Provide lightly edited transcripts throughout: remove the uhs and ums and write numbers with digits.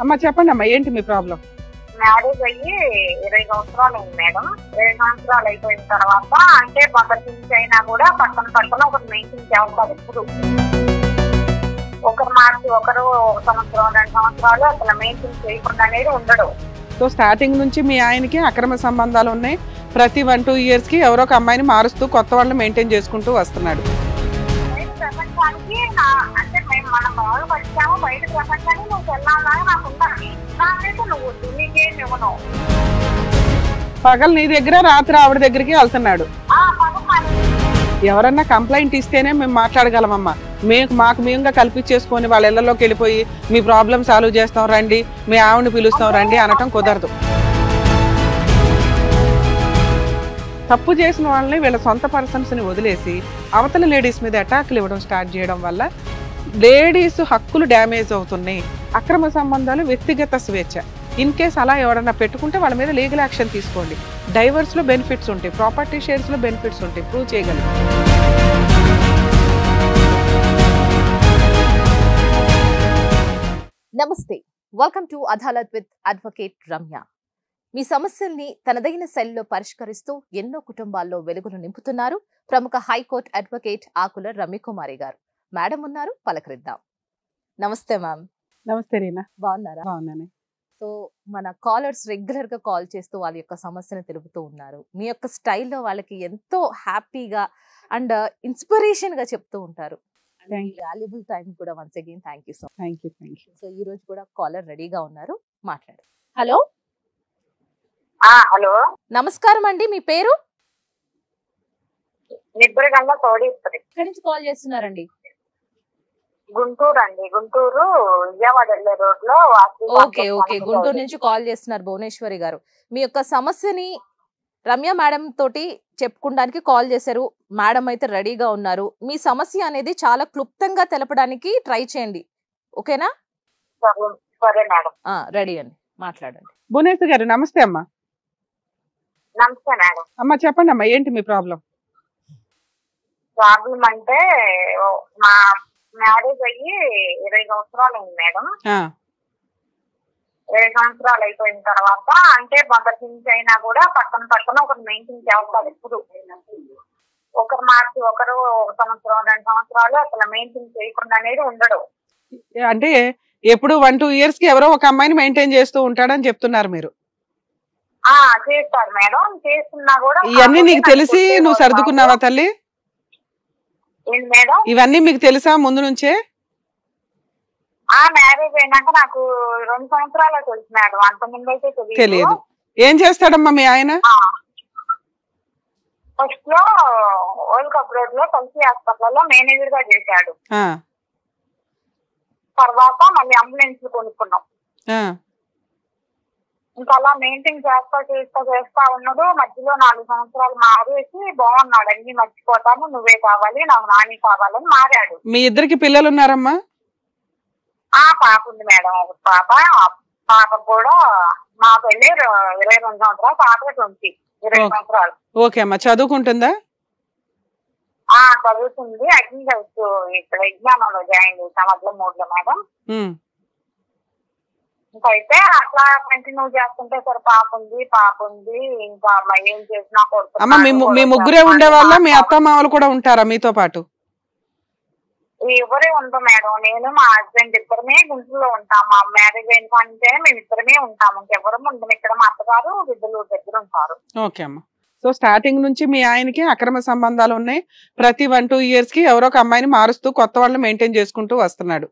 అమ్మ చెప్పండి అమ్మా, ఏంటి మీ ప్రాబ్లం? మ్యారేజ్ అయ్యి 20 సంవత్సరాలు అయింది మేడం. 20 సంవత్సరాలు అయిపోయిన తర్వాత అంటే ఒకరి నుంచి అయినా కూడా పక్కన ఒకరు మెయింటైన్ చేస్తారు. ఎప్పుడు ఒకరు మార్చి ఒకరు 1 సంవత్సరం 2 సంవత్సరాలు అసలు మెయింటైన్ చేయకుండా అనేది ఉండడు. సో స్టార్టింగ్ నుంచి మీ ఆయనకి అక్రమ సంబంధాలు ఉన్నాయి. ప్రతి 1-2 years కి ఎవరో ఒక అమ్మాయిని మారుస్తూ కొత్త వాళ్ళని మెయింటైన్ చేసుకుంటూ వస్తున్నాడు. బయట ప్రపంచానికి అంటే మేము మనం మామూలుగా వచ్చాము, బయట ప్రపంచానికి నువ్వు వెళ్ళాలని నాకు ఉండాలి. నాకైతే నువ్వు నీకేం ఇవ్వను. పగలు నీ దగ్గర, రాత్రి ఆవిడ దగ్గరికి వెళ్తున్నాడు. ఎవరన్నా కంప్లైంట్ ఇస్తేనే మేము మాట్లాడగలమమ్మా. మాకు మేముగా కల్పించేసుకొని వాళ్ళ ఇళ్లలోకి వెళ్ళిపోయి మీ ప్రాబ్లం సాల్వ్ చేస్తాం రండి, మీ ఆవిడని పిలుస్తాం రండి అనటం కుదరదు. తప్పు చేసిన వాళ్ళని వీళ్ళ సొంత పర్సన్స్ని వదిలేసి అవతల లేడీస్ మీద అటాక్లు ఇవ్వడం స్టార్ట్ చేయడం వల్ల లేడీస్ హక్కులు డ్యామేజ్ అవుతున్నాయి. అక్రమ సంబంధాలు వ్యక్తిగత స్వేచ్ఛ. ఇన్ కేస్ అలా ఎవరన్నా పెట్టుకుంటే వాళ్ళ మీద లీగల్ యాక్షన్ తీసుకోండి. డైవర్స్లో బెనిఫిట్స్ ఉంటాయి, ప్రాపర్టీ షేర్స్లో బెనిఫిట్స్ ఉంటాయి, ప్రూవ్ చేయగలరు. నమస్తే, welcome to Adalat with advocate Ramya. మీ సమస్యల్ని తనదైన శైలిలో పరిష్కరిస్తూ ఎన్నో కుటుంబాల్లో వెలుగును నింపుతున్నారు ప్రముఖ హైకోర్టు అడ్వకేట్ ఆకుల రమ్యకుమారి గారు. మేడం ఉన్నారు, పలకరిద్దాం. నమస్తే మ్యామ్. నమస్తే రీనా. బాగున్నారా? బాగున్నాను. సో మన కాలర్స్ రెగ్యులర్ గా కాల్ చేస్తూ వాళ్ళ యొక్క సమస్యను తెలుపుతూ ఉన్నారు. మీ యొక్క స్టైల్లో వాళ్ళకి ఎంతో హ్యాపీగా అండ్ ఇన్స్పిరేషన్ గా చెప్తూ ఉంటారు. వాల్యుబుల్ టైం కూడా once again thank you so much. Thank you. So ఈ రోజు కూడా కాలర్ రెడీగా ఉన్నారు, మాట్లాడు. హలో. హలో, నమస్కారం అండి, మీ పేరు? నిబ్బరగంగా తోడిస్తుంది. ఎక్కడి నుంచి కాల్ చేస్తున్నారండి? గుంటూరు అండి, గుంటూరు విజయవాడ వెళ్ళే రోడ్ లో. ఓకే ఓకే, గుంటూరు నుంచి కాల్ చేస్తున్నారు భువనేశ్వరి గారు. మీ యొక్క సమస్యని రమ్య మేడం తోటి చెప్పుకోవడానికి కాల్ చేశారు. మేడం అయితే రెడీగా ఉన్నారు. మీ సమస్య అనేది చాలా క్లుప్తంగా తెలపడానికి ట్రై చేయండి, ఓకేనా? సరే మేడం. రెడీ అండి, మాట్లాడండి. భువనేశ్వర్ గారు నమస్తే అమ్మా. నమస్తే మేడం. అమ్మ చెప్పండి అమ్మా, ఏంటి మీ ప్రాబ్లం? ప్రాబ్లం అంటే మా మ్యారేజ్ అయ్యి 20 సంవత్సరాలు అయింది మేడం. 20 సంవత్సరాలు అయిపోయిన తర్వాత అంటే ఒకరి నుంచి అయినా కూడా పక్కన ఒకరు మెయింటైన్ చేస్తారు. ఎప్పుడు ఒకరు మార్చి ఒకరు 1 సంవత్సరం 2 సంవత్సరాలు అసలు మెయింటైన్ చేయకుండా అనేది ఉండడు. అంటే ఎప్పుడు 1-2 years కి ఎవరో ఒక అమ్మాయిని మెయింటైన్ చేస్తూ ఉంటాడని చెప్తున్నారు మీరు. చేస్తారు మేడం. చేస్తున్నా కూడా ఇవన్నీ నీకు తెలిసి నువ్వు సర్దుకున్నావా తల్లి? ఏంటి మేడం? ఇవన్నీ మీకు తెలుసా ముందు నుంచే? మ్యారేజ్ అయినాక నాకు 2 సంవత్సరాలు తెలుసు మేడం, అంత ముందు అయితే తెలియదు. ఏం చేస్తాడమ్మా మీ ఆయన? ఫస్ట్ లో వరల్డ్ కప్ రోడ్ లో తులసి హాస్పిటల్లో మేనేజర్ గా చేశాడు. తర్వాత మళ్ళీ అంబులెన్స్ కొనుక్కున్నాం. ఇంకా అలా మెయింటైన్ చేస్తా ఉన్నాడు. మధ్యలో 4 సంవత్సరాలు మారేసి బాగున్నాడు, అన్ని మర్చిపోతాను, నువ్వే కావాలి, నాకు నాని కావాలని మారాడు. మీ ఇద్దరికి పిల్లలు ఉన్నారమ్మా? పాప ఉంది మేడం, ఒక పాప కూడా మా పెళ్ళి 22 సంవత్సరాలు, పాప 20 సంవత్సరాలు. ఓకే అమ్మా, చదువుకుంటుందా? చదువుతుంది. అగ్రికల్చర్ ఇక్కడ విజ్ఞానంలో జాయిన్ చేసాం, అట్లా 3లో మేడం. ఇంకైతే అట్లా కంటిన్యూ చేస్తుంటే సరే పాప ఉంది ఇంకా ఏం చేసినా అమ్మా మీ ముగ్గురే ఉండేవాళ్ళ? మీ అత్త మామలు కూడా ఉంటారా మీతో పాటు? ఎవరే ఉంటాం మేడం, నేను మా హస్బెండ్ ఇద్దరమే గుంటూరులో ఉంటాం. మా మ్యారేజ్ అయిన అంటే మేము ఇద్దరమే ఉంటాము, ఇంకెవరు ఉంటాం. ఇక్కడ మా అత్తగారు బిడ్డలు దగ్గర ఉంటారు. ఓకే అమ్మా. సో స్టార్టింగ్ నుంచి మీ ఆయనకి అక్రమ సంబంధాలు ఉన్నాయి. ప్రతి 1-2 years కి ఎవరో ఒక అమ్మాయిని మారుస్తూ కొత్త వాళ్ళని మెయింటైన్ చేసుకుంటూ వస్తున్నాడు.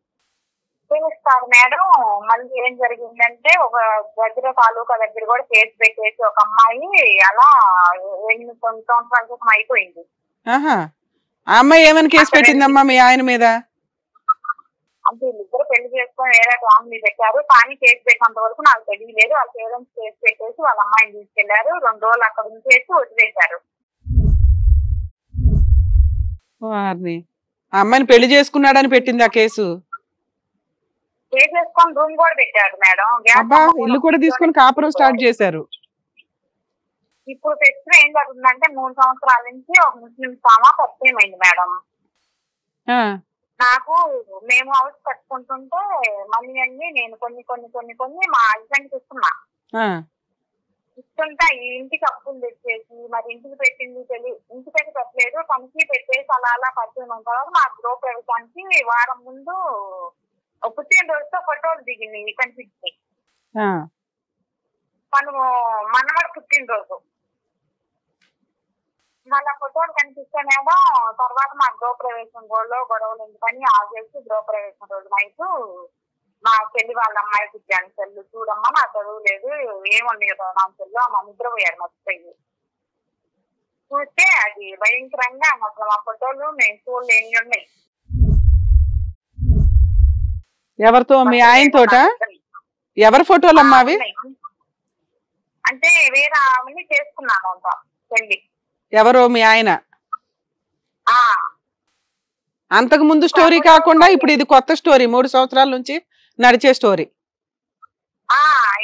తెలుస్తారు మేడం. మళ్ళీ ఏం జరిగిందంటే ఒక దగ్గర తాలూకా దగ్గర కూడా కేసు పెట్టేసి ఒక అమ్మాయి అలా 8 సంవత్సరాల క్రితం అయిపోయింది. ఆ అమ్మాయి ఏమైనా కేసు పెట్టిందమ్మా మీ ఆయన మీద? అంటే వీళ్ళిద్దరు పెళ్లి చేసుకొని వేరే ఫ్యామిలీ పెట్టారు, కానీ కేసు పెట్టినంత వరకు నాకు తెలియలేదు. వాళ్ళ పేరెంట్స్ కేసు పెట్టేసి వాళ్ళ అమ్మాయిని తీసుకెళ్లారు. 2 రోజులు అక్కడ ఉంచేసి వదిలేశారు. ఆ అమ్మాయిని పెళ్లి చేసుకున్నాడని పెట్టింది ఆ కేసు? చేసుకొని రూమ్ కూడా పెట్టాడు మేడం. ఇల్లు కూడా తీసుకొని కాపురం స్టార్ట్ చేశారు. ఇప్పుడు పెట్టిన ఏం జరుగుతుందంటే 3 సంవత్సరాల నుంచి ఒక ముస్లిం సామా పరిచయం అయింది మేడం. నాకు మేము హౌస్ కట్టుకుంటుంటే మనీ అన్ని నేను కొన్ని మా హస్బెండ్ ఇస్తున్నా. ఇస్తుంటా ఈ ఇంటికి అప్పులు తెచ్చేసి మరి ఇంటికి పెట్టింది ఇంటికి పెట్టలేదు పనికి పెట్టేసి అలా పరిచయం ఉంటారు. మా గృహ ప్రవేశానికి వారం ముందు పుట్టినరోజుతో ఫోటోలు దిగింది కనిపించింది. మనము మనమడు పుట్టినరోజు మళ్ళా ఫోటోలు కనిపిస్తేనేమో తర్వాత మా గృహప్రవేశం రోజులో గొడవలు ఎందుకని ఆగేసి గృహప్రవేశం రోజు నైట్ మా చెల్లి వాళ్ళ అమ్మాయికి ఇచ్చాను. చెల్లు చూడమ్మా నా చదువు లేదు ఏముంది కదా నా చెల్లు మా నిద్రపోయారు మర్చిపోయి. చూస్తే అది భయంకరంగా అసలు మా ఫోటోలు మేము చూడలేని ఉన్నాయి. ఎవరితో? మీ ఆయన తోట? ఎవరి ఫోటోలు అమ్మా అవి? అంటే వేరే ఆమెని చేసుకున్నాను అంట చెల్లి. ఎవరో మీ ఆయన? అంతకు ముందు స్టోరీ కాకుండా ఇప్పుడు ఇది కొత్త స్టోరీ, 3 సంవత్సరాల నుంచి నడిచే స్టోరీ.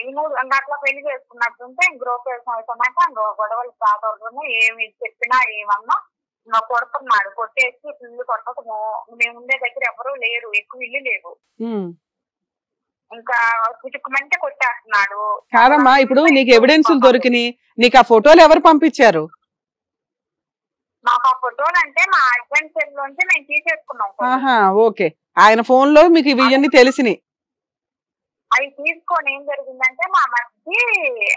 ఈ 3 అట్లా పెళ్లి చేసుకున్నట్టుంటే గృహప్రవేశం అయిపోయినాక గొడవలు స్టార్ట్ అవుతున్నాయి. ఏమి చెప్పినా ఏమన్నా కొడుతున్నాడు. కొట్టేసి ఇల్లు కొట్టడము. మేము ఉండే దగ్గర ఎవరు లేరు, ఎక్కువ ఇల్లు లేవు. ఇంకా కుటుకుమంటే కొట్టేస్తున్నాడు. కాదమ్మా, ఇప్పుడు నీకు ఎవిడెన్సులు దొరికినాయి, నీకు ఆ ఫోటోలు ఎవరు పంపించారు? మాకు ఆ ఫోటోలు అంటే మా హస్బెండ్ సెల్ నుంచి మేము తీసేసుకున్నాం. ఓకే, ఆయన ఫోన్ లో మీకు ఇవన్నీ తెలిసినాయి. అవి తీసుకొని ఏం జరిగిందంటే మా మధ్య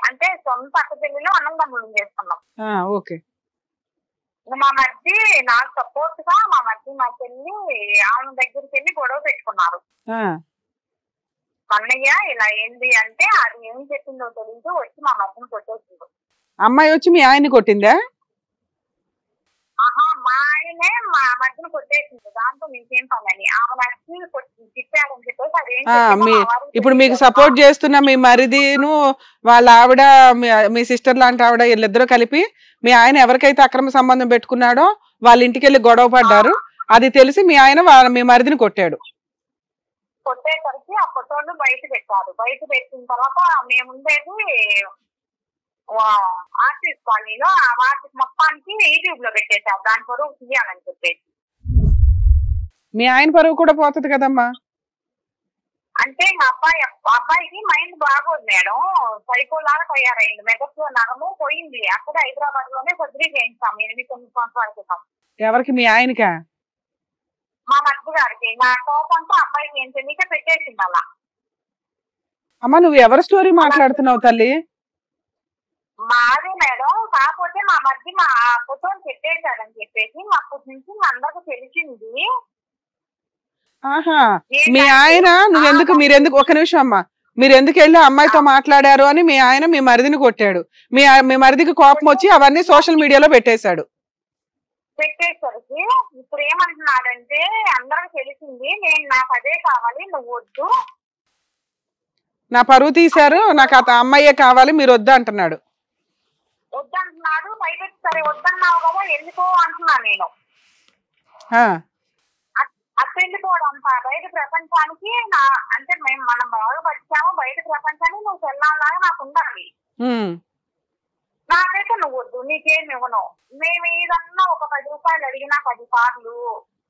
అంటే సొంత అక్కచెల్లిలో అన్నందమ్ములు చేసుకున్నాం. ఓకే, మా మధ్య నాకు సపోర్ట్ గా మా చెల్లి ఆమె దగ్గరికి వెళ్ళి గొడవ పెట్టుకున్నారు. అన్నయ్య ఇలా ఏంది అంటే అది ఏం చెప్పిందో తెలియదు వచ్చి మా మధ్యని కొట్టేసింది. అమ్మాయి వచ్చి మీ ఆయన్ని కొట్టిందా? మా ఆయనే మా మధ్యన కొట్టేసింది. దాంతో మీకేం పని ఆమె నచ్చి తిట్టారని చెప్పేసి ఇప్పుడు మీకు సపోర్ట్ చేస్తున్న మీ మరిదిను వాళ్ళ ఆవిడ మీ సిస్టర్ లాంటి ఆవిడ వీళ్ళిద్దరూ కలిపి మీ ఆయన ఎవరికైతే అక్రమ సంబంధం పెట్టుకున్నాడో వాళ్ళ ఇంటికి వెళ్ళి గొడవ పడ్డారు. అది తెలిసి మీ ఆయన మీ మరిదిని కొట్టాడు. కొట్టేసరికి ఆ ఫోటోలు బయట పెట్టారు. బయట పెట్టిన తర్వాత మేముండేది ఆర్టిస్ట్ కాలనీలో. ఆ వాటి మొత్తానికి యూట్యూబ్ లో పెట్టేశారు. దాని పరువు తీయాలని చెప్పేసి. మీ ఆయన పరువు కూడా పోతుంది కదమ్మా. అంటే మా అబ్బాయికి మైండ్ బాగోదు మేడం, సైకో లాగా తయారైంది. మెదడు నరము పోయింది. అక్కడ హైదరాబాద్ లోనే సర్జరీ చేయించాం 8-9 సంవత్సరాల క్రితం. ఎవరికి? మీ ఆయనకా? మా మధ్య గారికి. నా కోపంతో అబ్బాయికి ఏం తెలియక పెట్టేసింది అలా. అమ్మా, నువ్వు ఎవరి స్టోరీ మాట్లాడుతున్నావు తల్లి? మాది మేడం. కాకపోతే మా మధ్య మా ఫోటోని పెట్టేశాడని చెప్పేసి అప్పటి నుంచి అందరికి తెలిసింది. మీ ఆయన మీరెందుకు ఒక నిమిషం అమ్మా, మీరు ఎందుకు వెళ్ళి అమ్మాయితో మాట్లాడారు అని మీ ఆయన మీ మరిదిని కొట్టాడు. మీ మరిదికి కోపం వచ్చి అవన్నీ సోషల్ మీడియాలో పెట్టేశాడు. పెట్టేసరికి ఇప్పుడు ఏమంటున్నాడంటే అందరికి తెలిసింది, నాకు అదే కావాలి, నువ్వు వద్దు, నా పరువు తీశారు, నాకు అమ్మాయే కావాలి, మీరు వద్దు అంటున్నాడు. వద్దంటున్నాడు. బయట సరే వద్దన్నావు కదా ఎందుకో అంటున్నా నేను. అట్టెళ్ళిపోవడం బయట ప్రపంచానికి అంటే మనం బాగుపరిచాము. బయట ప్రపంచానికి నువ్వు చెల్లాలాగా నాకు ఉండాలి. నాకైతే నువ్వు వద్దు, నీకేమి ఇవ్వను. మేము ఏదన్నా ఒక 10 రూపాయలు అడిగినా 10 సార్లు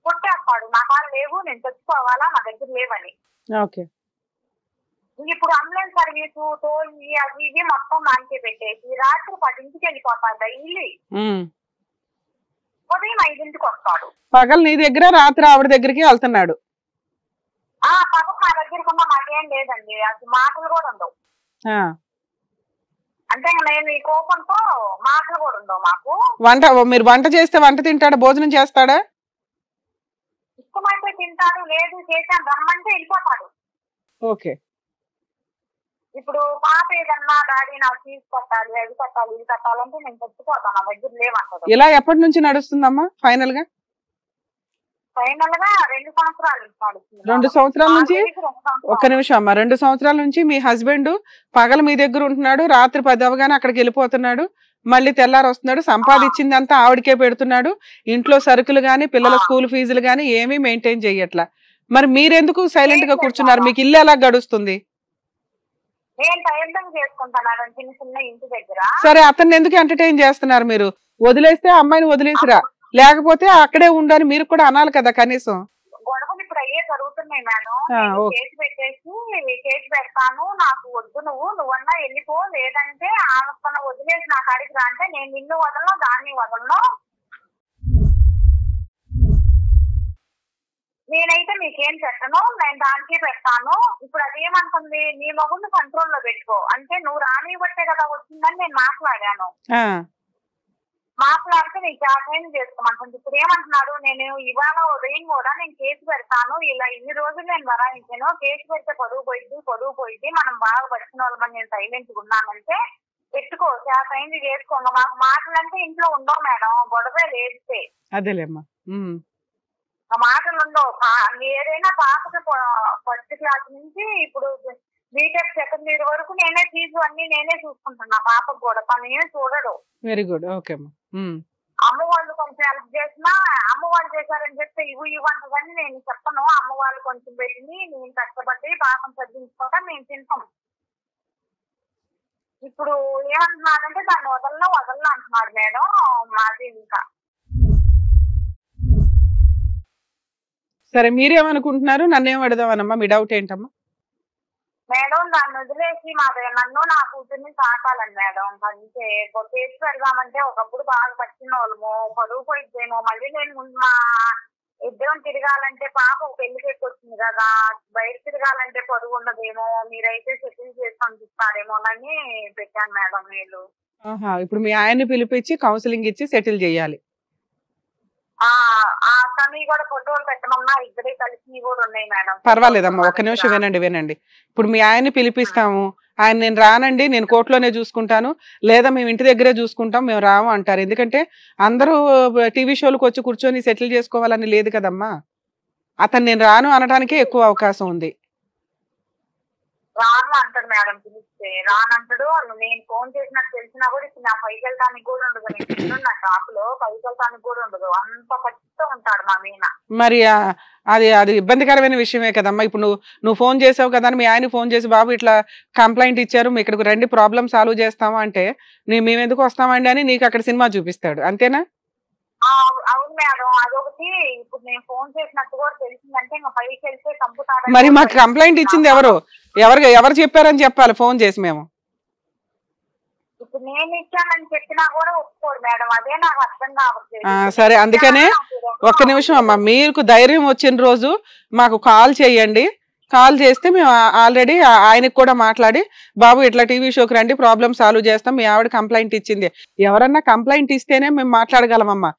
కొట్టేస్తాడు. నా కాళ్ళు లేవు, నేను తెచ్చుకోవాలా, నా దగ్గర లేవని. ఇప్పుడు అంబులెన్స్ సర్వీస్ టోల్ అవి ఇవి మొత్తం నాకే పెట్టేసి రాత్రి 10ంటికి వెళ్ళిపోతాడు డైలీ. ఉదయం 5ంటికి వస్తాడు. పగలు నీ దగ్గర, రాత్రి ఆవిడ దగ్గరికి వెళ్తున్నాడు. పగలు మా దగ్గరకు ఉన్న మాకేం లేదండి, అది మాటలు కూడా ఉండవు. అంటే నేను ఈ కోపంతో మాటలు కూడా ఉండవు మాకు. మీరు వంట చేస్తే వంట తింటాడా, భోజనం చేస్తాడా? ఇష్టమైతే తింటాడు, లేదు చేశాను రమ్మంటే వెళ్ళిపోతాడు. ఓకే. ఇప్పుడు పాప ఏదన్నా డాడీ నాకు ఫీజు కట్టాలి, అది కట్టాలి, ఇది కట్టాలంటే నేను తెచ్చిపోతాను, నా దగ్గర లేవంటాడు. ఇలా ఎప్పటి నుంచి నడుస్తుందమ్మా ఫైనల్ గా? 2 సంవత్సరాలు. 2 సంవత్సరాల నుంచి? ఒక్క నిమిషం అమ్మా, 2 సంవత్సరాల నుంచి మీ హస్బెండ్ పగలు మీ దగ్గర ఉంటున్నాడు, రాత్రి 10 అవగానే అక్కడికి వెళ్ళిపోతున్నాడు, మళ్ళీ తెల్లారు వస్తున్నాడు, సంపాదించిందంతా ఆవిడకే పెడుతున్నాడు, ఇంట్లో సరుకులు గాని పిల్లల స్కూల్ ఫీజులు గాని ఏమీ మెయింటైన్ చెయ్యట్లా. మరి మీరెందుకు సైలెంట్ గా కూర్చున్నారు? మీకు ఇల్లు ఎలా గడుస్తుంది? సరే, అతన్ని ఎందుకు ఎంటర్టైన్ చేస్తున్నారు మీరు? వదిలేస్తే అమ్మాయిని వదిలేసిరా, లేకపోతే అక్కడే ఉండని మీరు కూడా అనాలి కదా కనీసం. గొడవలు అవుతున్నాయి మేడం. నేను కేసు పెడతాను, నాకు వద్దు, నువ్వన్నా వెళ్ళిపో, లేదంటే ఆమె వదిలేసి నా కాడికి రా అంటే నేను నిన్ను వదలను, దాన్ని వదలను, నేనైతే మీకేం పెట్టను, నేను దానికే పెడతాను. ఇప్పుడు అదేమంటుంది, నీ మగుని కంట్రోల్లో పెట్టుకో అంటే నువ్వు రానివ్వట్టే కదా వచ్చిందని నేను మాట్లాడాను. మాట్లాడితే నీకు జాగ్రత్త చేసుకోమంటుంది. ఇప్పుడు ఏమంటున్నారు, నేను ఇవాళ ఉదయం కూడా నేను కేసు పెడతాను, ఇలా ఇన్ని రోజులు నేను వరాయించాను, కేసు పెడితే పొదువు పోయింది, మనం బాగా పడిచిన వాళ్ళమని నేను సైలెంట్ గా ఉన్నానంటే పెట్టుకో, చేతైంది చేసుకోండి. మాకు మాటలంటే ఇంట్లో ఉండవు మేడం, గొడవే లేస్తే అదేలేమ్మా, మాటలు ఉండవు. ఏదైనా పాపకి ఫస్ట్ క్లాస్ నుంచి ఇప్పుడు బీటెక్ సెకండ్ ఇయర్ వరకు నేనే ఫీజు అన్ని నేనే చూసుకుంటున్నా. పాపకు కూడా తను ఏం చూడడు. Very good. ఓకే అమ్మ వాళ్ళు కొంచెం హెల్ప్ చేసినా, అమ్మ వాళ్ళు చేశారని చెప్తే ఇవ్వంటుందని నేను చెప్పను. అమ్మ వాళ్ళు కొంచెం పెట్టింది, నేను కష్టపడి పాపం చదివించుకోవడం మేము తింటాం. ఇప్పుడు ఏమంటున్నారంటే దాన్ని వదలను అంటున్నారు మేడం. మాది ఇంకా సరే, మీరేమనుకుంటున్నారు? నన్నేం అడుగుదామనమ్మా, మీ డౌట్ ఏంటమ్మా? మేడం దాన్ని వదిలేసి నన్ను నా కూతుర్ని తాకాలని మేడం. అంటే కేసు పెడదామంటే ఒకప్పుడు బాగా పట్టిన వాళ్ళము, పరువు పోయిద్దేమో, మళ్ళీ నేను ముందు మా ఇద్దరం తిరగాలంటే పాప పెళ్లికి వచ్చింది కదా, బయట తిరగాలంటే పరువు ఉండదేమో, మీరైతే సెటిల్ చేసి పంపిస్తారేమోనని పెట్టాను మేడం. మీరు ఇప్పుడు మీ ఆయన్ని పిలిపించి కౌన్సిలింగ్ ఇచ్చి సెటిల్ చేయాలి. కూడా ఫోటోలు పెట్టమన్నా ఇద్దరే కలిసి కూడా ఉన్నాయి మేడం. పర్వాలేదమ్మా, ఒక్క నిమిషం వినండి. ఇప్పుడు మీ ఆయన్ని పిలిపిస్తాము, ఆయన నేను రానండి, నేను కోర్టులోనే చూసుకుంటాను, లేదా మేము ఇంటి దగ్గరే చూసుకుంటాం, మేము రాము అంటారు. ఎందుకంటే అందరూ టీవీ షోలకు వచ్చి కూర్చొని సెటిల్ చేసుకోవాలని లేదు కదమ్మా. అతను నేను రాను అనడానికే ఎక్కువ అవకాశం ఉంది. రాను అంటాడు మేడం, పిలిస్తే రానంటాడు. నేను ఫోన్ చేసినట్టు తెలిసినా కూడా ఇప్పుడు నా పైకి వెళ్ళడానికి కూడా ఉండదు, నేను నా షాప్ లో పైకి వెళ్ళడానికి కూడా ఉండదు, అంత పచ్చితో ఉంటాడు మా మీన. మరి అది ఇబ్బందికరమైన విషయమే కదమ్మా. ఇప్పుడు నువ్వు ఫోన్ చేసావు కదా అని మీ ఆయన ఫోన్ చేసి, బాబు ఇట్లా కంప్లైంట్ ఇచ్చారు, మీ ఇక్కడికి రండి, ప్రాబ్లం సాల్వ్ చేస్తామా అంటే మేము ఎందుకు వస్తామండి అని నీకు అక్కడ సినిమా చూపిస్తాడు, అంతేనా? అవును మేడం, అదొకటి. ఇప్పుడు నేను ఫోన్ చేసినట్టు కూడా తెలిసిందంటే ఇంకా పైకి వెళ్తే చంపుతాడు. మరి మాకు కంప్లైంట్ ఇచ్చింది ఎవరు చెప్పారని చెప్పాలి ఫోన్ చేసి మేము. ఇప్పుడు నేను ఇచ్చానని చెప్పినా కూడా ఒప్పుకోడు మేడం, అదే నాకు అర్థం కావట్లేదు. సరే, అందుకనే ఒక్క నిమిషం అమ్మా, మీకు ధైర్యం వచ్చిన రోజు మాకు కాల్ చేయండి. కాల్ చేస్తే మేము ఆల్రెడీ ఆయనకు కూడా మాట్లాడి, బాబు ఇట్లా టీవీ షోకి రండి, ప్రాబ్లమ్ సాల్వ్ చేస్తాం, మీ ఆవిడ కంప్లైంట్ ఇచ్చింది. ఎవరన్నా కంప్లైంట్ ఇస్తేనే మేము మాట్లాడగలమమ్మా.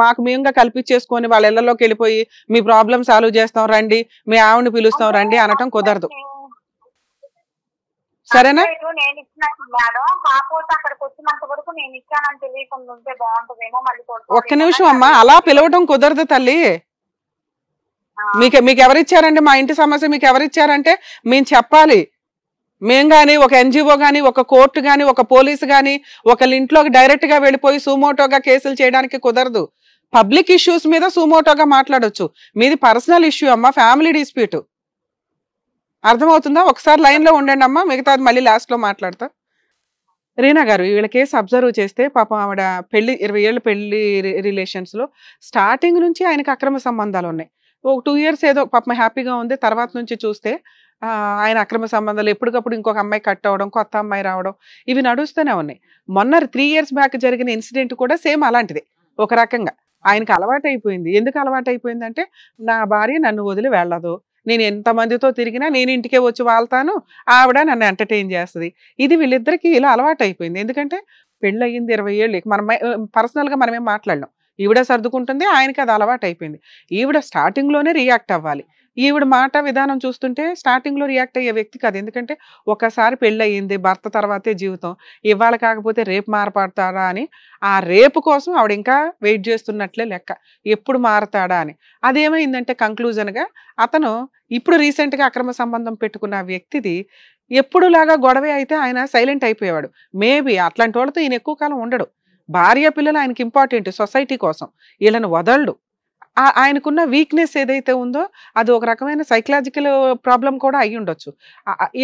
మాకు మేముగా కల్పించేసుకొని వాళ్ళ ఇళ్లలోకి వెళ్ళిపోయి మీ ప్రాబ్లమ్ సాల్వ్ చేస్తాం రండి, మీ ఆవిడని పిలుస్తాం రండి అనటం కుదరదు. సరేనా? నేను ఇచ్చినట్టు మేడం, కాకపోతే అక్కడికి వచ్చినంత వరకు నేను ఇచ్చానని తెలియకుండా ఉంటే బాగుంటుందేమో. మళ్ళీ ఒక్క నిమిషం అమ్మా, అలా పిలవటం కుదరదు తల్లి. మీకు ఎవరిచ్చారండి మా ఇంటి సమస్య, మీకు ఎవరిచ్చారంటే మేము చెప్పాలి. మేము కానీ ఒక ఎన్జిఓ కానీ ఒక కోర్టు కానీ ఒక పోలీసు కానీ ఒకళ్ళ ఇంట్లోకి డైరెక్ట్ గా వెళ్ళిపోయి సుమోటోగా కేసులు చేయడానికి కుదరదు. పబ్లిక్ ఇష్యూస్ మీద సుమోటోగా మాట్లాడొచ్చు. మీది పర్సనల్ ఇష్యూ అమ్మా, ఫ్యామిలీ డిస్ప్యూట్. అర్థమవుతుందా? ఒకసారి లైన్ లో ఉండండి అమ్మా, మిగతాది మళ్ళీ లాస్ట్ లో మాట్లాడతా. రీనా గారు, వీళ్ళ కేసు అబ్జర్వ్ చేస్తే పాపం ఆవిడ 20 ఏళ్ళ పెళ్లి రిలేషన్స్ లో స్టార్టింగ్ నుంచి ఆయనకు అక్రమ సంబంధాలు ఉన్నాయి. ఒక 2 years ఏదో పాపం హ్యాపీగా ఉంది. తర్వాత నుంచి చూస్తే ఆయన అక్రమ సంబంధాలు, ఎప్పటికప్పుడు ఇంకొక అమ్మాయి కట్ అవడం, కొత్త అమ్మాయి రావడం, ఇవి నడుస్తూనే ఉన్నాయి. మొన్న 3 years బ్యాక్ జరిగిన ఇన్సిడెంట్ కూడా సేమ్ అలాంటిది. ఒక రకంగా ఆయనకు అలవాటు అయిపోయింది. ఎందుకు అలవాటు అయిపోయిందంటే, నా భార్య నన్ను వదిలి వెళ్ళదు, నేను ఎంతమందితో తిరిగినా నేను ఇంటికే వచ్చి వాళ్తాను, ఆవిడ నన్ను ఎంటర్టైన్ చేస్తుంది. ఇది వీళ్ళిద్దరికి ఇలా అలవాటు అయిపోయింది. ఎందుకంటే పెళ్ళి అయ్యింది 20 ఏళ్ళు. మనం పర్సనల్గా మనమేం మాట్లాడలేం. ఈవిడ సర్దుకుంటుంది, ఆయనకి అది అలవాటు అయిపోయింది. ఈవిడ స్టార్టింగ్ లోనే రియాక్ట్ అవ్వాలి. ఈవిడ మాట విధానం చూస్తుంటే స్టార్టింగ్ లో రియాక్ట్ అయ్యే వ్యక్తి కాదు. ఎందుకంటే ఒకసారి పెళ్ళి అయ్యింది, భర్త తర్వాతే జీవితం, ఇవాళ కాకపోతే రేపు మారపడతాడా అని ఆ రేపు కోసం ఆవిడ ఇంకా వెయిట్ చేస్తున్నట్లే లెక్క, ఎప్పుడు మారతాడా అని. అదేమైందంటే కంక్లూజన్ గా అతను ఇప్పుడు రీసెంట్ గా అక్రమ సంబంధం పెట్టుకున్న వ్యక్తిది ఎప్పుడులాగా గొడవ అయితే ఆయన సైలెంట్ అయిపోయేవాడు. మేబీ అట్లాంటి వాళ్ళతో ఈయన ఎక్కువ కాలం ఉండడు. భార్య పిల్లలు ఆయనకి ఇంపార్టెంట్, సొసైటీ కోసం వీళ్ళని వదలడు. ఆయనకున్న వీక్నెస్ ఏదైతే ఉందో అది ఒక రకమైన సైకలాజికల్ ప్రాబ్లం కూడా అయ్యి ఉండొచ్చు.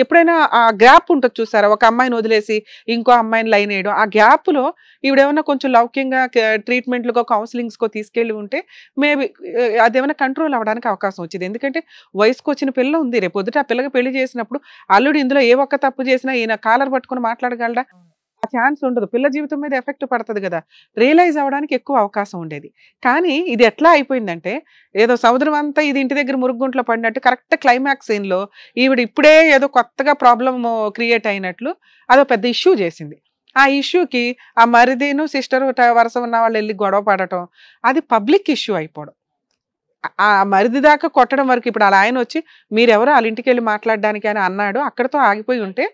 ఎప్పుడైనా ఆ గ్యాప్ ఉంటుంది చూసారా, ఒక అమ్మాయిని వదిలేసి ఇంకో అమ్మాయిని లైన్ వేయడం, ఆ గ్యాప్లో ఈవిడేమన్నా కొంచెం లౌక్యంగా ట్రీట్మెంట్లకో కౌన్సిలింగ్స్కో తీసుకెళ్ళి ఉంటే మేబీ అదేమైనా కంట్రోల్ అవ్వడానికి అవకాశం వచ్చింది. ఎందుకంటే వయసుకు వచ్చిన పిల్ల ఉంది, రేపు పొద్దుట ఆ పిల్లకి పెళ్లి చేసినప్పుడు అల్లుడు ఇందులో ఏ ఒక్క తప్పు చేసినా ఈయన కాలర్ పట్టుకుని మాట్లాడగలడా? ఆ ఛాన్స్ ఉండదు. పిల్ల జీవితం మీద ఎఫెక్ట్ పడుతుంది కదా, రియలైజ్ అవ్వడానికి ఎక్కువ అవకాశం ఉండేది. కానీ ఇది ఎట్లా అయిపోయిందంటే ఏదో సముద్రం అంతా ఇది ఇంటి దగ్గర మురుగుంట్లో పడినట్టు కరెక్ట్ క్లైమాక్స్ సీన్లో ఈవిడ ఇప్పుడే ఏదో కొత్తగా ప్రాబ్లం క్రియేట్ అయినట్లు అదో పెద్ద ఇష్యూ చేసింది. ఆ ఇష్యూకి ఆ మరిదిను సిస్టర్ వరుస ఉన్న వాళ్ళు వెళ్ళి గొడవ పడటం, అది పబ్లిక్ ఇష్యూ అయిపోవడం. ఆ మరిది దాకా కొట్టడం వరకు ఇప్పుడు అలా ఆయన వచ్చి మీరెవరో వాళ్ళ ఇంటికి వెళ్ళి మాట్లాడడానికి అని అన్నాడు, అక్కడతో ఆగిపోయి ఉంటే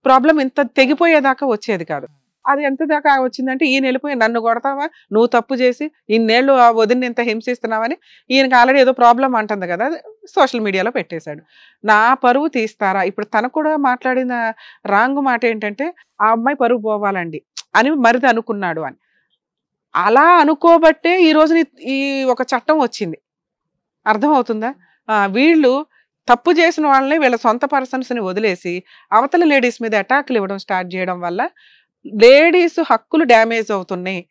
ప్రాబ్లం ఇంత తెగిపోయేదాకా వచ్చేది కాదు. అది ఎంత దాకా వచ్చిందంటే ఈయన వెళ్ళిపోయి నన్ను కొడతావా, నువ్వు తప్పు చేసి ఇన్నేళ్ళు ఆ వదిన్ని ఇంత హింసిస్తున్నావని ఈయనకి ఆల్రెడీ ఏదో ప్రాబ్లం అంటుంది కదా, సోషల్ మీడియాలో పెట్టేశాడు. నా పరువు తీస్తారా? ఇప్పుడు తను కూడా మాట్లాడిన రాంగ్ మాట ఏంటంటే ఆ అమ్మాయి పరువు పోవాలండి అని మరిది అనుకున్నాడు అని. అలా అనుకోబట్టే ఈ రోజు ఈ ఒక చట్టం వచ్చింది. అర్థమవుతుందా? వీళ్ళు తప్పు చేసిన వాళ్ళని వీళ్ళ సొంత పర్సన్స్ని వదిలేసి అవతల లేడీస్ మీద అటాక్లు ఇవ్వడం స్టార్ట్ చేయడం వల్ల లేడీస్ హక్కులు డ్యామేజ్ అవుతున్నాయి.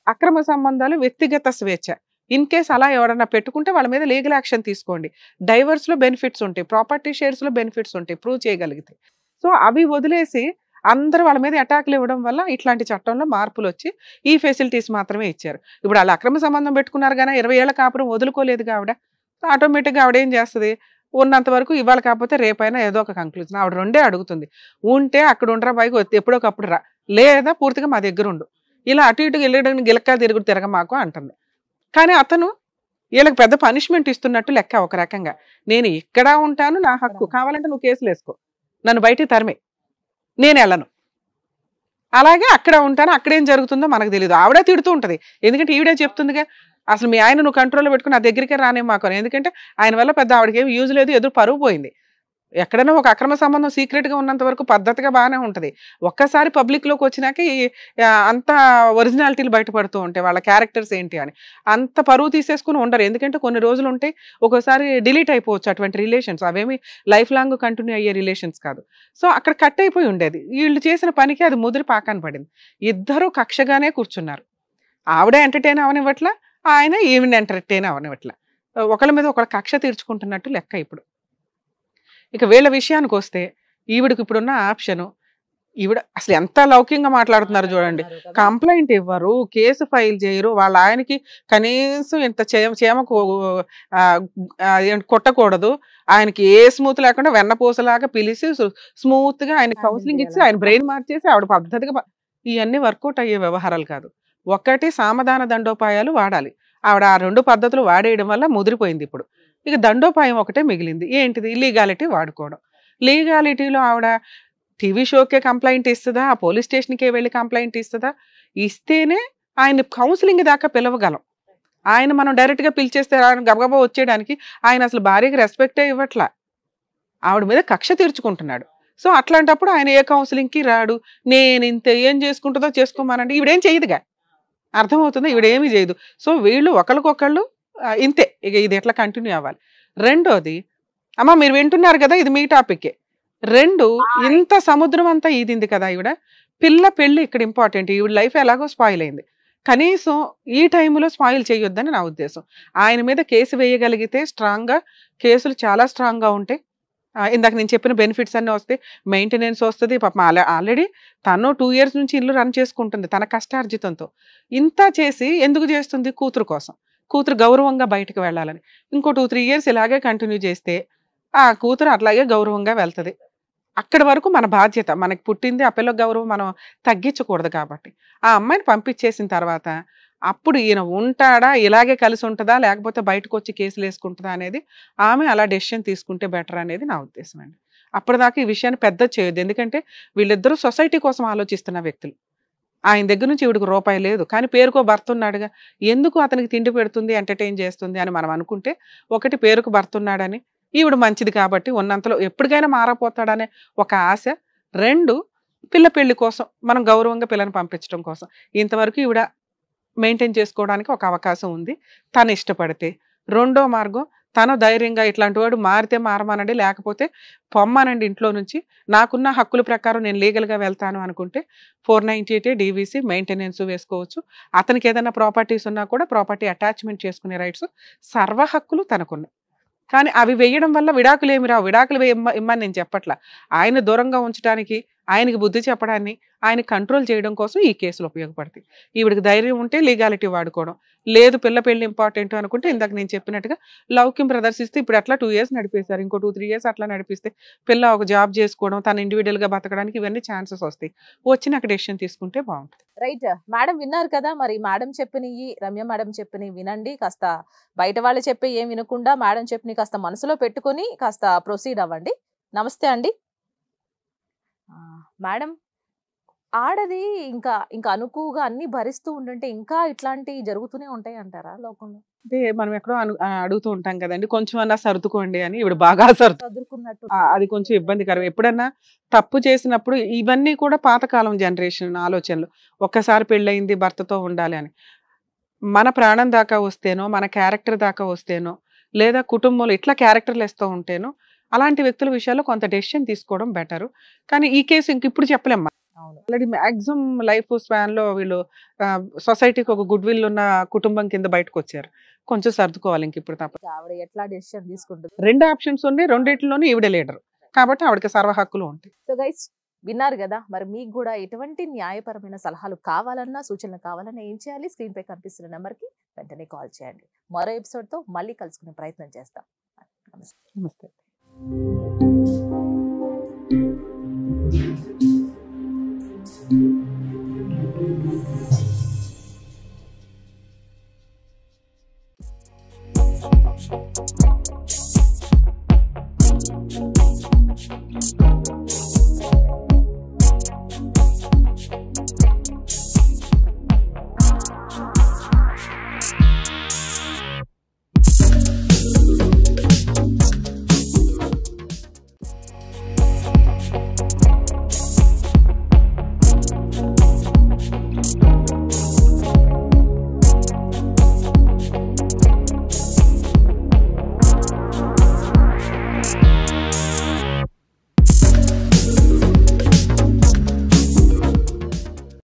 అక్రమ సంబంధాలు, వ్యక్తిగత స్వేచ్ఛ, ఇన్ కేస్ అలా ఎవరన్నా పెట్టుకుంటే వాళ్ళ మీద లీగల్ యాక్షన్ తీసుకోండి. డైవర్స్లో బెనిఫిట్స్ ఉంటాయి, ప్రాపర్టీ షేర్స్లో బెనిఫిట్స్ ఉంటాయి ప్రూవ్ చేయగలిగితే. సో అవి వదిలేసి అందరూ వాళ్ళ మీద అటాక్లు ఇవ్వడం వల్ల ఇట్లాంటి చట్టంలో మార్పులు వచ్చి ఈ ఫెసిలిటీస్ మాత్రమే ఇచ్చారు. ఇప్పుడు వాళ్ళు అక్రమ సంబంధం పెట్టుకున్నారు కానీ 20 ఏళ్ల కాపురం వదులుకోలేదు ఆవిడ. ఆటోమేటిక్గా ఆవిడ ఏం చేస్తుంది, ఉన్నంత వరకు ఇవాళ కాకపోతే రేపైనా ఏదో ఒక కంక్లూజన్. ఆవిడ రెండే అడుగుతుంది, ఉంటే అక్కడ ఉండరా పైకి ఎప్పుడోకప్పుడు రా, లేదా పూర్తిగా మా దగ్గర ఉండు, ఇలా అటు ఇటు వెళ్ళడం గిలక్కా తిరగమాకు అంటుంది. కానీ అతను వీళ్ళకి పెద్ద పనిష్మెంట్ ఇస్తున్నట్టు లెక్క ఒక రకంగా. నేను ఇక్కడ ఉంటాను, నా హక్కు, కావాలంటే నువ్వు కేసులు వేసుకో, నన్ను బయటికి తరిమే, నేను వెళ్ళను. అలాగే అక్కడ ఉంటాను, అక్కడేం జరుగుతుందో మనకు తెలియదు. ఆవిడే తిడుతూ ఉంటుంది, ఎందుకంటే ఈవిడే చెప్తుందిగా అసలు మీ ఆయన నువ్వు కంట్రోల్లో పెట్టుకుని నా దగ్గరికే రానేమాకు. ఎందుకంటే ఆయన వల్ల పెద్ద ఆవిడకి ఏమి యూజ్ లేదు, ఎదురు పరువు పోయింది. ఎక్కడైనా ఒక అక్రమ సంబంధం సీక్రెట్గా ఉన్నంత వరకు పద్ధతిగా బాగానే ఉంటుంది. ఒక్కసారి పబ్లిక్లోకి వచ్చినాక అంత ఒరిజినాలిటీలు బయటపడుతూ ఉంటాయి, వాళ్ళ క్యారెక్టర్స్ ఏంటి అని. అంత పరువు తీసేసుకుని ఉండరు, ఎందుకంటే కొన్ని రోజులు ఉంటే ఒక్కోసారి డిలీట్ అయిపోవచ్చు అటువంటి రిలేషన్స్. అవేమి లైఫ్ లాంగ్ కంటిన్యూ అయ్యే రిలేషన్స్ కాదు. సో అక్కడ కట్ అయిపోయి ఉండేది. వీళ్ళు చేసిన పనికి అది ముదిరి పాకాన పడింది. ఇద్దరూ కక్షగానే కూర్చున్నారు. ఆవిడ ఎంటర్టైన్ అవనివ్వట్లా, ఆయన ఈవిని ఎంటర్టైన్ అవనివ్వట్లా. ఒకళ్ళ మీద ఒకళ్ళ కక్ష తీర్చుకుంటున్నట్టు లెక్క. ఇప్పుడు ఇక వీళ్ళ విషయానికి వస్తే ఈవిడికి ఇప్పుడున్న ఆప్షను, ఈవిడ అసలు ఎంత లౌక్యంగా మాట్లాడుతున్నారు చూడండి. కంప్లైంట్ ఇవ్వరు, కేసు ఫైల్ చేయరు, వాళ్ళ ఆయనకి కనీసం ఇంత చేమకు కొట్టకూడదు, ఆయనకి ఏ స్మూత్ లేకుండా వెన్నపూసలాగా పిలిచి స్మూత్గా ఆయన కౌన్సిలింగ్ ఇచ్చి ఆయన బ్రెయిన్ మార్చేసి ఆవిడ పద్ధతిగా. ఇవన్నీ వర్కౌట్ అయ్యే వ్యవహారాలు కాదు. ఒకటి సామధాన దండోపాయాలు వాడాలి. ఆవిడ ఆ 2 పద్ధతులు వాడేయడం వల్ల ముదిరిపోయింది. ఇప్పుడు ఇక దండోపాయం ఒకటే మిగిలింది. ఏంటిది? లీగాలిటీ వాడుకోవడం. లీగాలిటీలో ఆవిడ టీవీ షోకే కంప్లైంట్ ఇస్తుందా, ఆ పోలీస్ స్టేషన్కే వెళ్ళి కంప్లైంట్ ఇస్తుందా? ఇస్తేనే ఆయన కౌన్సిలింగ్ దాకా పిలవగలం. ఆయన మనం డైరెక్ట్గా పిలిచేస్తే గబగబా వచ్చేయడానికి ఆయన అసలు భార్యకి రెస్పెక్టే ఇవ్వట్లా, ఆవిడ మీద కక్ష తీర్చుకుంటున్నాడు. సో అట్లాంటప్పుడు ఆయన ఏ కౌన్సిలింగ్కి రాడు. నేను ఇంత ఏం చేసుకుంటుందో చేసుకోమానంటే ఈవిడేం చేయదుగా, అర్థమవుతుందా? ఈవిడేమీ చేయదు. సో వీళ్ళు ఒకరికొకళ్ళు ఇంతే. ఇక ఇది ఎట్లా కంటిన్యూ అవ్వాలి. రెండోది, అమ్మ మీరు వింటున్నారు కదా, ఇది మీ టాపిక్కే. 2, ఇంత సముద్రం అంతా ఈదింది కదా ఈవిడ, పిల్ల పెళ్ళి ఇక్కడ ఇంపార్టెంట్. ఈవిడ లైఫ్ ఎలాగో స్పాయిల్ అయింది, కనీసం ఈ టైంలో స్పాయిల్ చేయొద్దని నా ఉద్దేశం. ఆయన మీద కేసు వేయగలిగితే స్ట్రాంగ్గా, కేసులు చాలా స్ట్రాంగ్గా ఉంటాయి. ఇందాక నేను చెప్పిన బెనిఫిట్స్ అన్నీ వస్తాయి, మెయింటెనెన్స్ వస్తుంది. పాపం ఆల్రెడీ తను 2 years నుంచి ఇల్లు రన్ చేసుకుంటుంది తన కష్టార్జితంతో. ఇంత చేసి ఎందుకు చేస్తుంది? కూతురు కోసం, కూతురు గౌరవంగా బయటకు వెళ్ళాలని. ఇంకో 2-3 years ఇలాగే కంటిన్యూ చేస్తే ఆ కూతురు అట్లాగే గౌరవంగా వెళ్తుంది. అక్కడి వరకు మన బాధ్యత, మనకి పుట్టింది ఆ పిల్ల గౌరవం మనం తగ్గించకూడదు. కాబట్టి ఆ అమ్మాయిని పంపించేసిన తర్వాత అప్పుడు ఈయన ఉంటాడా, ఇలాగే కలిసి ఉంటుందా, లేకపోతే బయటకు వచ్చి కేసులు వేసుకుంటుందా అనేది ఆమె అలా డెసిషన్ తీసుకుంటే బెటర్ అనేది నా ఉద్దేశం అండి. అప్పటిదాకా ఈ విషయాన్ని పెద్ద చేయొద్దు, ఎందుకంటే వీళ్ళిద్దరూ సొసైటీ కోసం ఆలోచిస్తున్న వ్యక్తులు. ఆయన దగ్గర నుంచి ఈవిడికి రూపాయి లేదు, కానీ పేరుకో భర్త ఉన్నాడుగా, ఎందుకు అతనికి తిండి పెడుతుంది, ఎంటర్టైన్ చేస్తుంది అని మనం అనుకుంటే, ఒకటి పేరుకు భర్త ఉన్నాడని, ఈవిడ మంచిది కాబట్టి ఉన్నంతలో ఎప్పటికైనా మారపోతాడనే ఒక ఆశ. 2, పిల్ల పెళ్లి కోసం మనం గౌరవంగా పిల్లని పంపించడం కోసం. ఇంతవరకు ఈవిడ మెయింటైన్ చేసుకోవడానికి ఒక అవకాశం ఉంది తను ఇష్టపడితే. రెండో మార్గం తను ధైర్యంగా ఇట్లాంటి వాడు మారితే మారమానండి, లేకపోతే పొమ్మానండి ఇంట్లో నుంచి, నాకున్న హక్కుల ప్రకారం నేను లీగల్గా వెళ్తాను అనుకుంటే 498 డీవీసీ మెయింటెనెన్స్ వేసుకోవచ్చు. అతనికి ఏదైనా ప్రాపర్టీస్ ఉన్నా కూడా ప్రాపర్టీ అటాచ్మెంట్ చేసుకునే రైట్స్ సర్వ హక్కులు తనకున్నాయి. కానీ అవి వేయడం వల్ల విడాకులు ఏమి రావు. విడాకులు ఇమ్మని నేను చెప్పట్లా. ఆయన దూరంగా ఉంచడానికి, ఆయనకి బుద్ధి చెప్పడాన్ని, ఆయన కంట్రోల్ చేయడం కోసం ఈ కేసులు ఉపయోగపడతాయి. ఈవిడికి ధైర్యం ఉంటే లీగాలిటీ వాడుకోవడం, లేదు పిల్ల పెళ్లి ఇంపార్టెంట్ అనుకుంటే ఇందాక నేను చెప్పినట్టుగా లౌక్యం ప్రదర్శిస్తే ఇప్పుడు అట్లా 2 years నడిపేశారు. ఇంకో 2-3 years అట్లా నడిపిస్తే పిల్ల ఒక జాబ్ చేసుకోవడం, తను ఇండివిడువల్గా బతకడానికి ఇవన్నీ ఛాన్సెస్ వస్తాయి. వచ్చినాక డెసిషన్ తీసుకుంటే బాగుంటుంది. రైట్ మేడం, విన్నారు కదా, మరి మేడం చెప్పినవి, రమ్య మేడం చెప్పినవి వినండి. కాస్త బయట వాళ్ళు చెప్పి ఏం వినకుండా మేడం చెప్పినవి కాస్త మనసులో పెట్టుకొని కాస్త ప్రొసీడ్ అవ్వండి. నమస్తే అండి. మేడం, ఆడది ఇంకా ఇంకా అనుకువగా అన్ని భరిస్తూ ఉండంటే ఇంకా ఇట్లాంటివి జరుగుతూనే ఉంటాయి అంటారా లోకంలో? అంటే మనం ఎక్కడో అడుగుతూ ఉంటాం కదండి, కొంచెం అన్నా సర్దుకోండి అని. ఇప్పుడు బాగా చదువుకున్నట్టు అది కొంచెం ఇబ్బందికరం. ఎప్పుడన్నా తప్పు చేసినప్పుడు ఇవన్నీ కూడా పాతకాలం జనరేషన్ ఆలోచనలు. ఒక్కసారి పెళ్ళయింది భర్తతో ఉండాలి అని. మన ప్రాణం దాకా వస్తేనో, మన క్యారెక్టర్ దాకా వస్తేనో, లేదా కుటుంబంలో ఇట్లా క్యారెక్టర్లు వేస్తూ ఉంటేనో అలాంటి వ్యక్తుల విషయాల్లో కొంత డెసిషన్ తీసుకోవడం బెటరు. కానీ ఈ కేసు ఇంక ఇప్పుడు చెప్పలేమ్మా. ఆల్రెడీ మ్యాక్సిమం లైఫ్ స్పాన్లో వీళ్ళు సొసైటీకి ఒక గుడ్ విల్ ఉన్న కుటుంబం కింద బయటకు వచ్చారు. కొంచెం సర్దుకోవాలి ఇంక ఇప్పుడు తప్ప. ఆవిడ ఎట్లా డెసిషన్ తీసుకుంటుంది? 2 ఆప్షన్స్ ఉన్నాయి, రెండిట్లోనూ ఈవిడ లీడర్ కాబట్టి ఆవిడకి సర్వ హక్కులు ఉంటాయి. సో గైస్, విన్నారు కదా, మరి మీకు కూడా ఎటువంటి న్యాయపరమైన సలహాలు కావాలన్నా, సూచనలు కావాలన్నా ఏం చేయాలి? స్క్రీన్ పై కనిపిస్తున్న నెంబర్కి వెంటనే కాల్ చేయండి. మరో ఎపిసోడ్తో మళ్ళీ కలుసుకునే ప్రయత్నం చేస్తాం. నమస్తే. నమస్తే.